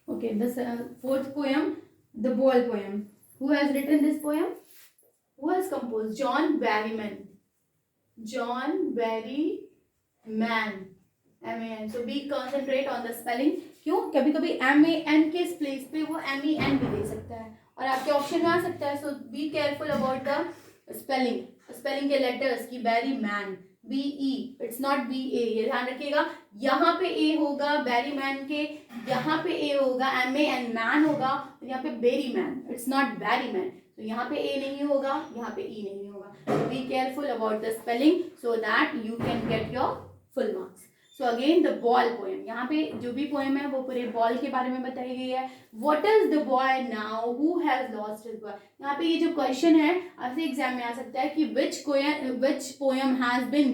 Okay, fourth poem, the ball poem. Who has written this poem? Who has composed? John Barryman. John Barryman. M-A-N. So be concentrate on the spelling. क्यों? कभी कभी M-A-N के place पे वो M-E-N भी दे सकता है और आपके ऑप्शन में आ सकता है. So be careful about the spelling के लेटर्स की. Barry man, B-E, it's not B-A, ये ध्यान रखिएगा. यहाँ पे A होगा बैरी मैन के, यहाँ पे A होगा M-A-N, मैन होगा, यहाँ पे berry man, it's not Barry man. तो यहाँ पे A नहीं होगा, यहाँ पे E नहीं होगा. B careful about the spelling so that you can get your full marks. So again the ball poem. यहाँ पे जो भी पोएम है वो पूरे बॉल के बारे में बताई गई है. What is the boy now who has lost his boy. यहाँ पे ये जो क्वेश्चन है आपसे एग्जाम में आ सकता है कि which poem has been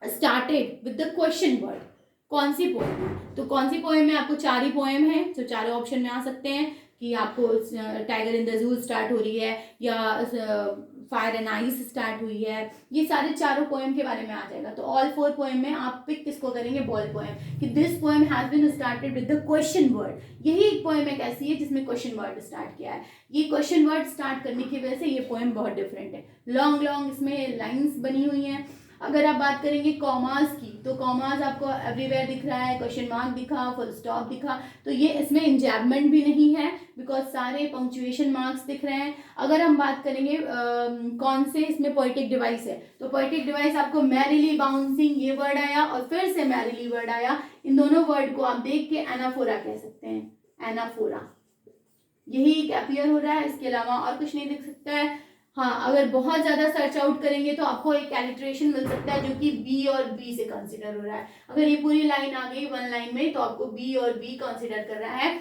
started with the question word. कौन सी पोएम है. तो कौन सी पोएम है, आपको चार ही पोएम है तो चारों ऑप्शन में आ सकते हैं कि आपको tiger in the zoo start हो रही है या फायर एंड आइस स्टार्ट हुई है. ये सारे चारों पोएम के बारे में आ जाएगा. तो ऑल फोर पोएम में आप पिक किसको करेंगे, बॉल पोएम, कि this poem has been started with the question word. यही एक पोएम एक ऐसी है जिसमें क्वेश्चन वर्ड स्टार्ट किया है. ये क्वेश्चन वर्ड स्टार्ट करने की वजह से ये पोएम बहुत डिफरेंट है. लॉन्ग इसमें लाइन्स बनी हुई हैं. अगर आप बात करेंगे कॉमास की तो कॉमास आपको एवरीवेयर दिख रहा है, क्वेश्चन मार्क दिखा, फुल स्टॉप दिखा. तो ये इसमें इंजैबमेंट भी नहीं है बिकॉज सारे पंक्चुएशन मार्क्स दिख रहे हैं. अगर हम बात करेंगे कौन से इसमें पोएटिक डिवाइस है तो पोएटिक डिवाइस आपको मैरिली बाउंसिंग ये वर्ड आया और फिर से मैरिली वर्ड आया. इन दोनों वर्ड को आप देख के एनाफोरा कह सकते हैं. एनाफोरा यही एक अपीयर हो रहा है, इसके अलावा और कुछ नहीं दिख सकता है. हाँ, अगर बहुत ज्यादा सर्च आउट करेंगे तो आपको एक एलिट्रेशन मिल सकता है जो कि बी और बी से कंसिडर हो रहा है. अगर ये पूरी लाइन आ गई वन लाइन में तो आपको बी और बी कंसिडर कर रहा है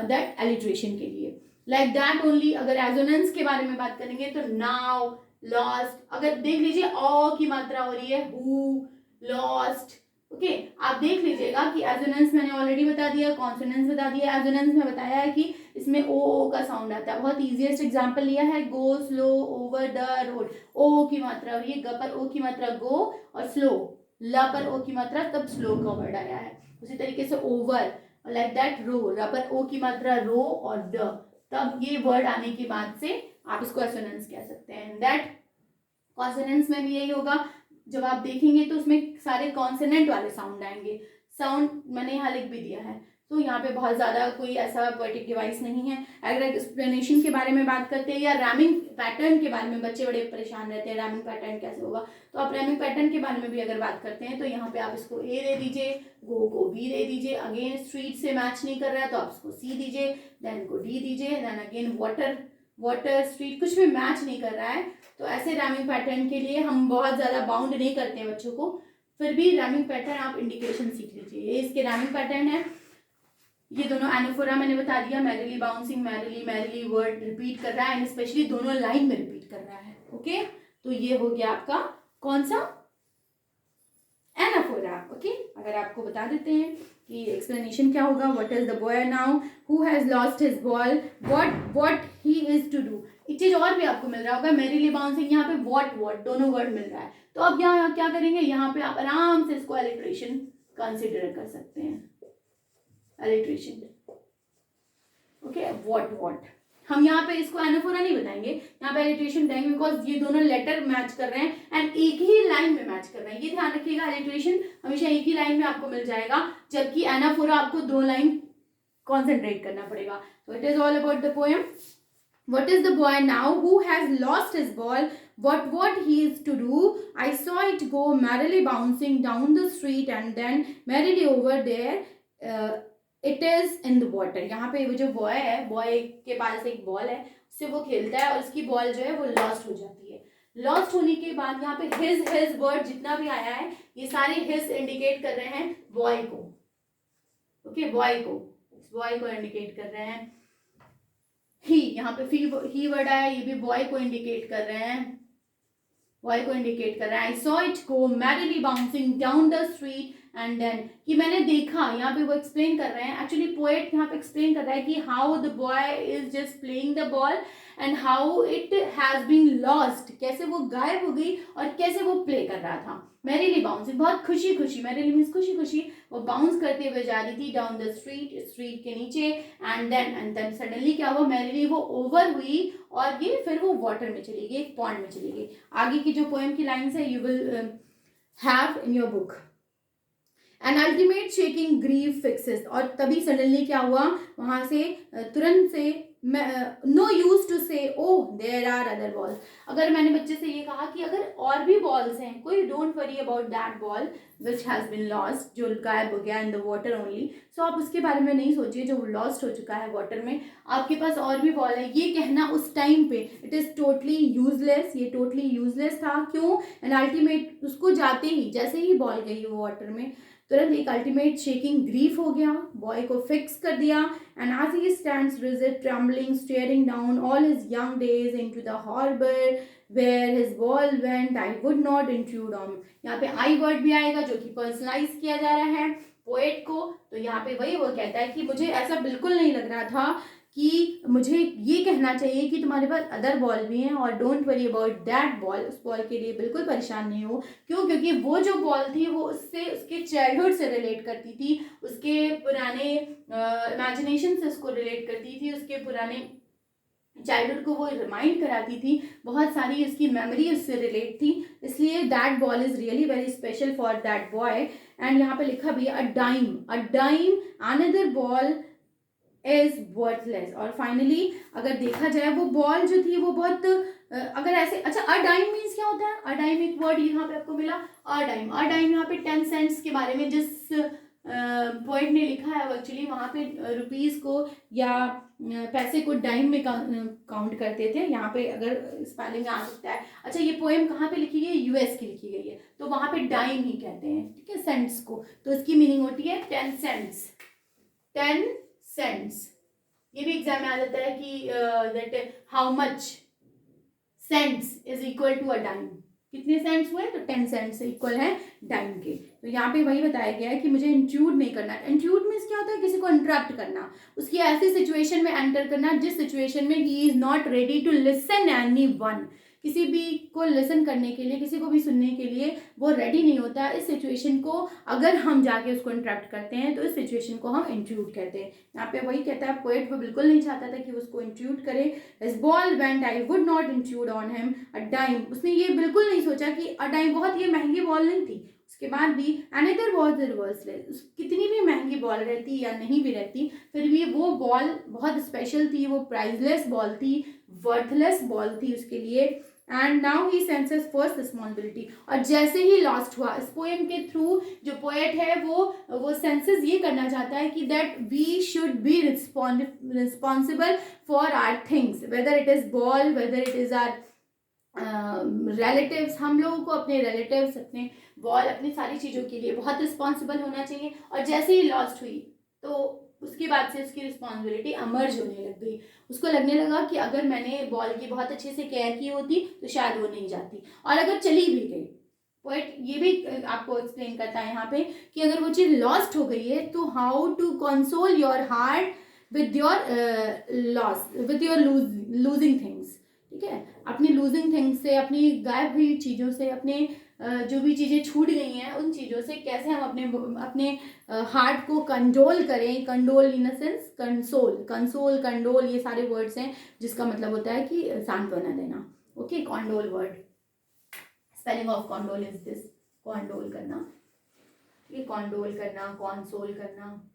दैट एलिट्रेशन के लिए. Like that only. अगर एजोनेंस के बारे में बात करेंगे तो नाउ, लॉस्ट. अगर देख लीजिए ओ की मात्रा हो रही है हु, लॉस्ट. ओके, आप देख लीजिएगा कि एजोनेंस मैंने ऑलरेडी बता दिया, कॉन्सोनेंस बता दिया. एजोनेंस में बताया है कि इसमें ओ का साउंड आता है. बहुत इजीएस्ट एग्जांपल लिया है, go slow over the road. ओ की मात्रा और ये ग पर ओ की मात्रा गो और स्लो, ल पर ओ की मात्रा तब स्लो का वर्ड आया है. उसी तरीके से ओवर, लाइक दैट रो, र पर ओ की मात्रा रो और द, तब ये वर्ड आने के बाद से आप इसको एसोनेंस कह सकते हैं. दैट कॉन्सोनेंस में भी यही होगा. जब आप देखेंगे तो उसमें सारे कॉन्सोनेंट वाले साउंड आएंगे. साउंड मैंने यहाँ लिख भी दिया है. तो यहाँ पे बहुत ज़्यादा कोई ऐसा पोएटिक डिवाइस नहीं है. अगर एक्सप्लेनेशन के बारे में बात करते हैं या रैमिंग पैटर्न के बारे में, बच्चे बड़े परेशान रहते हैं रैमिंग पैटर्न कैसे होगा. तो आप रैमिंग पैटर्न के बारे में भी अगर बात करते हैं तो यहाँ पे आप इसको ए दे दीजिए, गो को बी दे दीजिए. अगेन स्ट्रीट से मैच नहीं कर रहा है तो आप इसको सी दीजिए, देन को डी दीजिए, देन अगेन वाटर स्ट्रीट कुछ भी मैच नहीं कर रहा है. तो ऐसे रैमिंग पैटर्न के लिए हम बहुत ज़्यादा बाउंड नहीं करते हैं बच्चों को. फिर भी रैमिंग पैटर्न आप इंडिकेशन सीख लीजिए. ये इसके रैमिंग पैटर्न है. ये दोनों एनाफोरा मैंने बता दिया, merrily bouncing, merrily word repeat कर रहा है एंड स्पेशली दोनों लाइन में रिपीट कर रहा है. ओके, तो ये हो गया आपका कौन सा, एनाफोरा. ओके, अगर आपको बता देते हैं कि एक्सप्लेनेशन क्या होगा. What is the boy now who has lost his ball, what he is to do. एक चीज और भी आपको मिल रहा होगा, मैरिली बाउंसिंग, यहाँ पे व्हाट दोनों वर्ड मिल रहा है. तो अब यहाँ क्या करेंगे, यहाँ पे आप आराम से इसको एलिट्रेशन कंसिडर कर सकते हैं. Alliteration, okay, what. हम यहाँ पे इसको एनाफोरा नहीं बताएंगे, यहाँ पे एलिट्रेशन बताएंगे बिकॉज ये दोनों लेटर मैच कर रहे हैं एंड एक ही लाइन में मैच कर रहे हैं. ये ध्यान रखिएगा, एलिट्रेशन हमेशा एक ही लाइन में आपको मिल जाएगा जबकि एनाफोरा आपको दो लाइन कॉन्सेंट्रेट करना पड़ेगा. So it is all about the poem. What is the boy now who has lost his ball? What he is to do? I saw it go merrily bouncing down the street and then merrily over there. It is in the water. यहाँ पे वो जो boy है, boy के पास एक ball है, उससे वो खेलता है और उसकी बॉल जो है वो लॉस्ट हो जाती है. लॉस्ट होने के बाद यहाँ पे हिज वर्ड जितना भी आया है ये सारे हिज इंडिकेट कर रहे हैं बॉय को. ओके, बॉय को इंडिकेट कर रहे हैं. ही, यहाँ पे ही वर्ड आया, ये भी बॉय को इंडिकेट कर रहे हैं. I saw it go merrily bouncing down the street and then, कि मैंने देखा. यहाँ पे वो एक्सप्लेन कर रहे हैं, एक्चुअली पोएट यहाँ पे एक्सप्लेन कर रहा है कि how the boy is just playing the ball and how it has been lost, कैसे वो गायब हो गई और कैसे वो प्ले कर रहा था. मैरीली बाउंसिंग, बहुत खुशी खुशी, मैरीली मीन्स खुशी खुशी वो बाउंस करते हुए जा रही थी डाउन द स्ट्रीट, स्ट्रीट के नीचे। एंड देन सडनली क्या हुआ, मैरीली वो ओवर हुई और ये फिर वो वाटर में चली गई, एक पॉन्ड में चली गई। आगे की जो पोएम की लाइन्स है you will have in your book. An ultimate shaking grief fixes, और तभी सडनली क्या हुआ, वहां से तुरंत से no use to say oh there are other balls. अगर मैंने बच्चे से ये कहा कि अगर और भी बॉल्स हैं कोई, don't worry about that ball which has been lost, जो गायब हो गया in the water only. So आप उसके बारे में नहीं सोचिए जो लॉस्ट हो चुका है वाटर में, आपके पास और भी बॉल है। ये कहना उस टाइम पे इट इज टोटली यूजलेस, ये टोटली यूजलेस था। क्यों? एन अल्टीमेट, उसको जाते ही जैसे ही बॉल गई वो वाटर में, तुरंत एक अल्टीमेट शेकिंग ग्रीफ हो गया, बॉय को फिक्स कर दिया। And as he stands rigid, trembling, staring down all his young days into the harbor where his ball went, I would not intrude on। यहाँ पे आई वर्ड भी आएगा जो कि पर्सनलाइज किया जा रहा है पोएट को। तो यहाँ पे वही वो कहता है कि मुझे ऐसा बिल्कुल नहीं लग रहा था कि मुझे ये कहना चाहिए कि तुम्हारे पास अदर बॉल भी हैं, और don't worry about that ball, उस बॉल के लिए बिल्कुल परेशान नहीं हो। क्यों? क्योंकि वो जो बॉल थी वो उससे, उसके चाइल्डहुड से रिलेट करती थी, उसके पुराने इमेजिनेशन से उसको रिलेट करती थी, उसके पुराने चाइल्डहुड को वो रिमाइंड कराती थी, बहुत सारी उसकी मेमोरी उससे रिलेट थी, इसलिए that ball is really very special for that boy. And यहाँ पे लिखा भी a dime another ball is worthless. और फाइनली अगर देखा जाए वो बॉल जो थी वो बहुत अगर ऐसे, अच्छा अ डाइम मीन्स क्या होता है? अ डाइम एक वर्ड यहाँ पे आपको मिला, अ डाइम यहाँ पे 10 सेंट्स के बारे में जिस पोइट ने लिखा है, एक्चुअली वहाँ पे रुपीस को या पैसे को डाइम में काउंट करते थे। यहाँ पे अगर स्पेलिंग आ सकता है। अच्छा ये पोएम कहाँ पे लिखी गई है? यूएस की लिखी गई है, तो वहाँ पे डाइम ही कहते हैं, ठीक है, सेंट्स को। तो इसकी मीनिंग होती है 10 सेंट्स, 10 सेंट्स। ये भी एग्जाम में आ जाता है कि that how much cents is equal to a dime, कितने सेंट्स हुए? तो 10 सेंट्स इक्वल है डाइम के। तो यहाँ पे वही बताया गया है कि मुझे इंट्रूड नहीं करना। इंट्रूड मीन्स क्या होता है? किसी को इंटरप्ट करना, उसकी ऐसी सिचुएशन में एंटर करना जिस सिचुएशन में he is not ready to listen anyone, किसी भी को लिसन करने के लिए, किसी को भी सुनने के लिए वो रेडी नहीं होता। इस सिचुएशन को अगर हम जाके उसको इंटरप्ट करते हैं तो इस सिचुएशन को हम इंट्रूड कहते हैं। यहाँ पे वही कहता है पोएट, वो बिल्कुल नहीं चाहता था कि उसको इंट्रूड करे। His ball went, I would not intrude on him a dime. उसने ये बिल्कुल नहीं सोचा कि अ डाइम, बहुत ये महंगी बॉल नहीं थी, उसके बाद भी अनदर वॉज रिवर्सलेस, कितनी भी महंगी बॉल रहती या नहीं भी रहती फिर भी वो बॉल बहुत स्पेशल थी, वो प्राइजलेस बॉल थी, वर्थलेस बॉल थी उसके लिए। And now he senses first responsibility, और जैसे ही लॉस्ट हुआ, इस पोएम के थ्रू जो पोएट है वो सेंसेस ये करना चाहता है कि that we should be responsible for our things, whether it is ball, whether it is our relatives. हम लोगों को अपने रिलेटिव्स, अपने बॉल, अपनी सारी चीज़ों के लिए बहुत रिस्पॉन्सिबल होना चाहिए। और जैसे ही लॉस्ट हुई तो उसके बाद से उसकी रिस्पॉन्सिबिलिटी अमर्ज होने लग गई। उसको लगने लगा कि अगर मैंने बॉल की बहुत अच्छे से केयर की होती तो शायद वो नहीं जाती, और अगर चली भी गई, पोएट ये भी आपको एक्सप्लेन करता है यहाँ पे कि अगर वो चीज़ लॉस्ट हो गई है तो how to console your heart with your loss, with your losing things, ठीक है, अपनी लूजिंग थिंग्स से, अपनी गायब हुई चीज़ों से, अपने जो भी चीज़ें छूट गई हैं उन चीज़ों से कैसे हम अपने हार्ट को कंट्रोल करें। Condole in a sense console, condole, ये सारे वर्ड्स हैं जिसका मतलब होता है कि सांत्वना देना। Okay, condole word, spelling of condole is this, condole करना, ये कंडोल करना, कंसोल करना,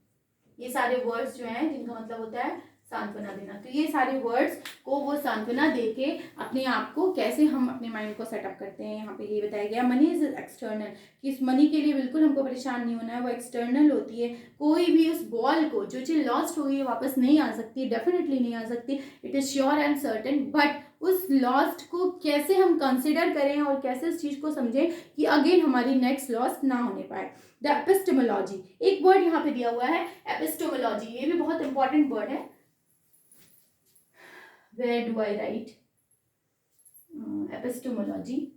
ये सारे वर्ड्स जो हैं जिनका मतलब होता है सांत्वना देना। तो ये सारे वर्ड्स को वो सांत्वना देके अपने आप को कैसे हम अपने माइंड को सेटअप करते हैं। यहाँ पे ये बताया गया मनी इज एक्सटर्नल, कि इस मनी के लिए बिल्कुल हमको परेशान नहीं होना है, वो एक्सटर्नल होती है। कोई भी उस बॉल को, जो चीज़ लॉस्ट हो गई है वापस नहीं आ सकती, डेफिनेटली नहीं आ सकती, it is sure and certain. But उस लॉस्ट को कैसे हम कंसिडर करें और कैसे इस चीज़ को समझें कि अगेन हमारी नेक्स्ट लॉस ना होने पाए। द एपिस्टेमोलॉजी, एक वर्ड यहाँ पे दिया हुआ है एपिस्टेमोलॉजी, ये भी बहुत इंपॉर्टेंट वर्ड है। Where do I write epistemology?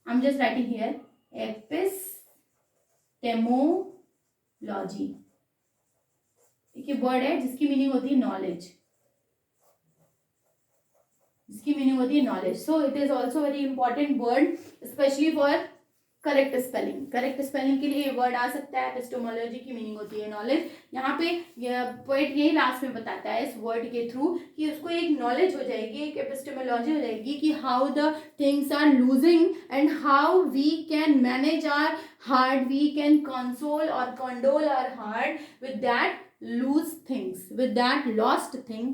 I'm just writing here epistemology। एक वर्ड है जिसकी मीनिंग होती है नॉलेज, जिसकी मीनिंग होती है knowledge. So it is also very important word specially for correct spelling के लिए ये वर्ड आ सकता है। एपिस्टेमोलॉजी की मीनिंग होती है नॉलेज। यहाँ पे पोएट यही लास्ट में बताता है इस वर्ड के थ्रू कि उसको एक नॉलेज हो जाएगी, एक एपिस्टेमोलॉजी हो जाएगी कि how the things are losing and how we can manage our heart, we can console और condole our heart with that lose things, with that lost thing.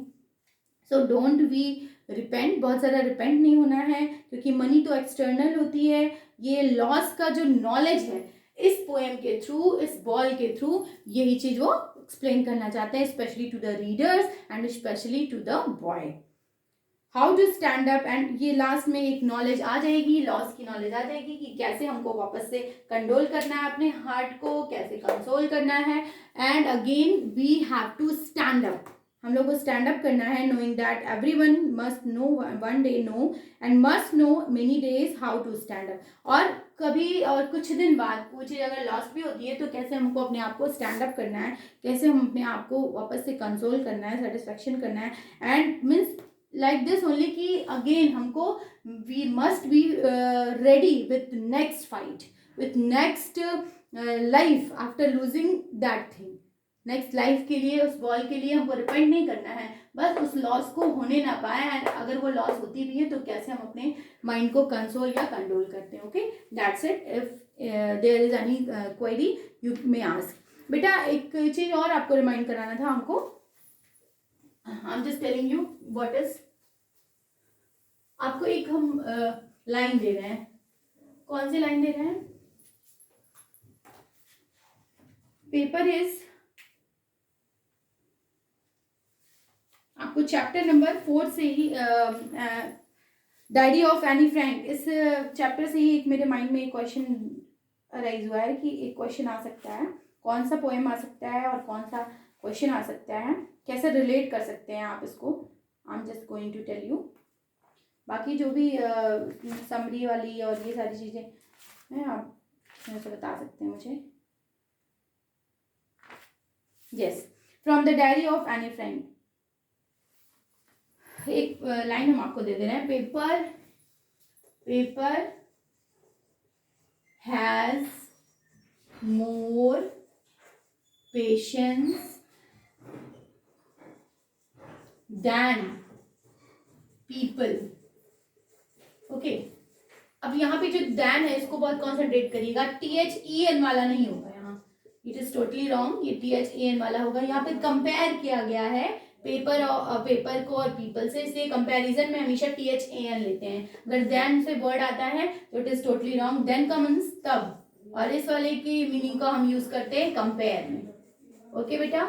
So don't we repent, बहुत ज़्यादा repent नहीं होना है क्योंकि money तो external होती है। ये लॉस का जो नॉलेज है इस पोएम के थ्रू, इस बॉल के थ्रू, यही चीज वो एक्सप्लेन करना चाहते हैं, specially to the readers and specially to the boy. How to stand up, and ये लास्ट में एक नॉलेज आ जाएगी, लॉस की नॉलेज आ जाएगी कि कैसे हमको वापस से कंट्रोल करना है अपने हार्ट को, कैसे कंसोल करना है। And again we have to stand up, हम लोग को स्टैंड अप करना है, knowing that everyone must know one day know and must know many days how to stand up. और कभी और कुछ दिन बाद कोई चीज़ अगर लॉस्ट भी होती है तो कैसे हमको अपने आप को स्टैंड अप करना है, कैसे हम अपने आप को वापस से कंसोल करना है, सेटिस्फेक्शन करना है। And means like this only कि अगेन हमको we must be ready with next fight, with next life after losing that thing. Next life के लिए, उस बॉल के लिए हमको रिपेंड नहीं करना है, बस उस लॉस को होने ना पाए। एंड अगर वो लॉस होती भी है तो कैसे हम अपने माइंड को कंसोल या कंट्रोल करते हैं। Okay, that's it. If there is any query you may ask. बेटा एक चीज और आपको रिमाइंड कराना था हमको, I am just telling you what is, आपको एक हम लाइन दे रहे हैं। कौन सी लाइन दे रहे हैं? पेपर इज, आपको चैप्टर नंबर 4 से ही डायरी ऑफ एनी फ्रैंक, इस चैप्टर से ही एक मेरे माइंड में एक क्वेश्चन अराइज हुआ है कि एक क्वेश्चन आ सकता है, कौन सा पोएम आ सकता है और कौन सा क्वेश्चन आ सकता है, कैसे रिलेट कर सकते हैं आप इसको। I am just going to tell you. बाकी जो भी समरी वाली और ये सारी चीज़ें हैं आप मुझे बता सकते हैं मुझे। Yes, from the diary of Anne Frank, एक लाइन हम आपको दे रहे हैं। Paper has more patience than people. Okay, अब यहाँ पे जो दैन है इसको बहुत कॉन्सेंट्रेट करिएगा, THEN वाला नहीं होगा यहाँ, इट इज टोटली रॉन्ग, ये THEN वाला होगा। यहाँ पे कंपेयर किया गया है पेपर को और पीपल से, इसलिए कंपैरिजन में हमेशा THAN लेते हैं। अगर देन से वर्ड आता है तो it is totally wrong, then का मीन्स तब, और इस वाले की मीनिंग को हम यूज करते हैं कंपेयर में। ओके बेटा,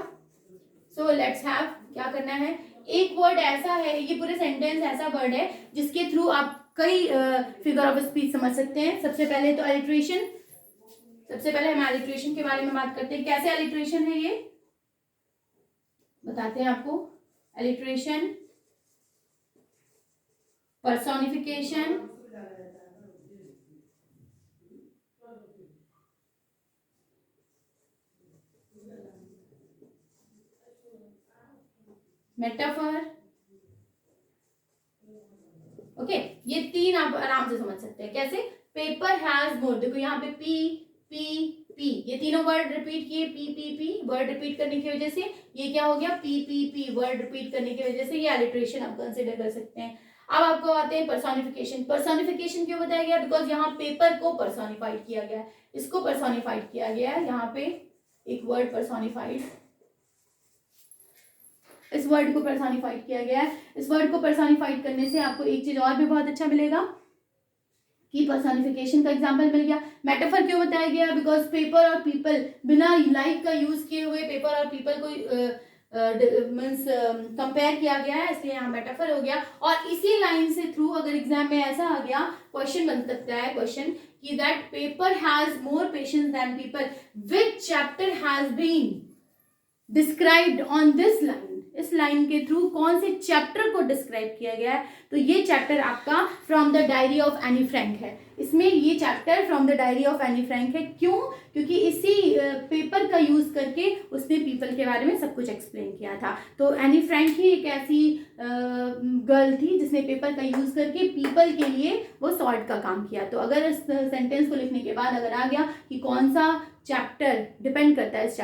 सो लेट्स हैव, क्या करना है, एक वर्ड ऐसा है, ये पूरे सेंटेंस ऐसा वर्ड है जिसके थ्रू आप कई फिगर ऑफ स्पीच समझ सकते हैं। सबसे पहले तो अलिट्रेशन, सबसे पहले हम अलिट्रेशन के बारे में बात करते हैं। कैसे अलिट्रेशन है ये बताते हैं आपको। Alliteration, personification, metaphor. ओके, ये तीन आप आराम से समझ सकते हैं। कैसे? पेपर हैज मोर, देखो यहाँ पे पी पी पी, ये तीनों वर्ड रिपीट किए, P P P word repeat करने की वजह से ये क्या हो गया, P P P word repeat करने की वजह से ये अलिट्रेशन आप कंसिडर कर सकते हैं। अब आपको आते हैं पर्सोनिफिकेशन। पर्सोनिफिकेशन क्यों बताया गया? बिकॉज यहाँ पेपर को पर्सोनिफाइड किया गया है, इसको पर्सोनिफाइड किया गया है। यहाँ पे एक वर्ड पर्सोनिफाइड, इस वर्ड को पर्सोनिफाइड किया गया है। इस वर्ड को पर्सोनिफाइड करने से आपको एक चीज और भी बहुत अच्छा मिलेगा कि पर्सोनिफिकेशन का एग्जांपल मिल गया। मेटाफर क्यों बताया गया? बिकॉज पेपर और पीपल, बिना लाइक का यूज किए हुए पेपर और पीपल को मीन्स कंपेयर किया गया है, इसलिए यहाँ मेटाफर हो गया। और इसी लाइन से थ्रू अगर एग्जाम में ऐसा आ गया, क्वेश्चन बन सकता है क्वेश्चन कि that paper has more patience than people, which chapter has been described on this line, इस लाइन के थ्रू कौन से चैप्टर को डिस्क्राइब किया गया है, तो ये चैप्टर आपका from the diary of Anne Frank है। इसमें ये chapter from the diary of Anne Frank है, क्यों? क्योंकि इसी पेपर का यूज करके उसने पीपल के बारे में सब कुछ एक्सप्लेन किया था। तो एनी फ्रैंक ही एक ऐसी गर्ल थी जिसने पेपर का यूज करके पीपल के लिए वो सॉर्ट का काम किया। तो अगर इस सेंटेंस को लिखने के बाद अगर आ गया कि कौन सा चैप्टर डिपेंड करता है इस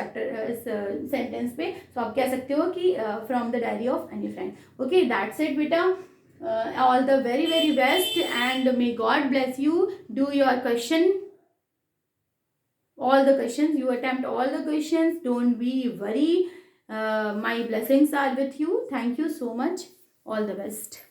सेंटेंस पे, तो आप कह सकते हो कि from the diary of Anne Frank. Okay, that's it बेटा। All the very very best and may God bless you. Do your question, all the questions, you attempt all the questions, don't be worry. My blessings are with you. Thank you so much. All the best.